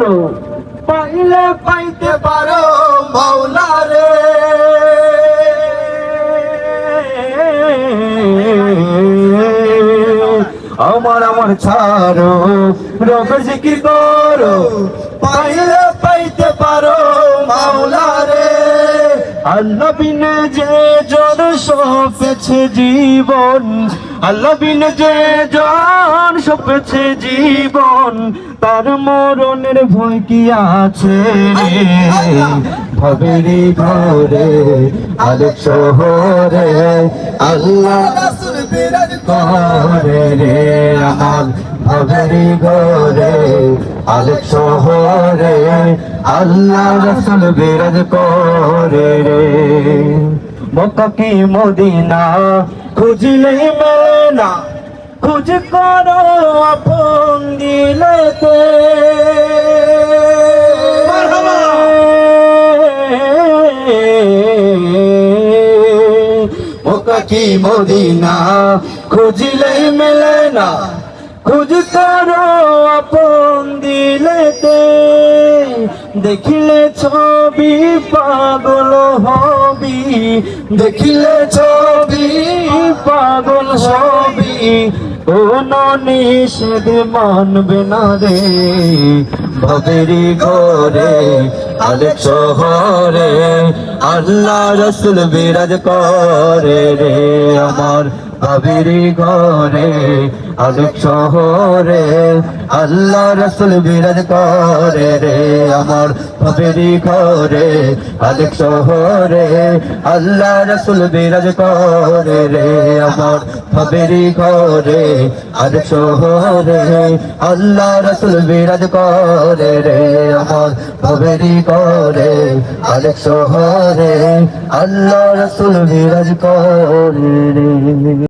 করো, পাইলে পাইতে পারো মাওলা রে। আমার ছাড়ো, রবের জিকির করো, পাইলে পাইতে পারো মাওলা রে। আল্লাহ বিনে যে জন সপেছে জীবন, আল্লাহ বিনে যে জন সপেছে জীবন, তার মরণের ভয় কি আছে রে? ভবেরি ঘরে আলোক শহরে আল্লাহ রাসূল বিরাজ করে রে। আমার ভবেরি ঘরে আলোক শহরে আল্লাহ রাসূল বিরাজ করে রে। মক্কা কি মদিনা খুঁজলেই মেলে না, খুঁজ করো আপন দিলেতে। মক্কা কি মদিনা খুঁজলেই মেলে না, খুঁজ করো আপন দিলেতে। দেখিলে ছবি পাগল হবি, দেখিলে ছবি পাগল হবি, কোন নিষেধ মানবে না রে। ভবেরি ঘরে আলোক শহরে আল্লাহ রাসূল বিরাজ করে রে। আমার ভবেরি ঘরে আলোক শহরে আল্লাহ রাসূল বিরাজ করে রে। আমার ভবেরি ঘরে আলোক শহরে আল্লাহ রাসূল বিরাজ করে রে। আমার ভবেরি ঘরে আলোক শহরে আল্লাহ রাসূল বিরাজ করে রে। আমার ভবেরি ঘরে আলোক শহরে আল্লাহ রাসূল বিরাজ করে রে।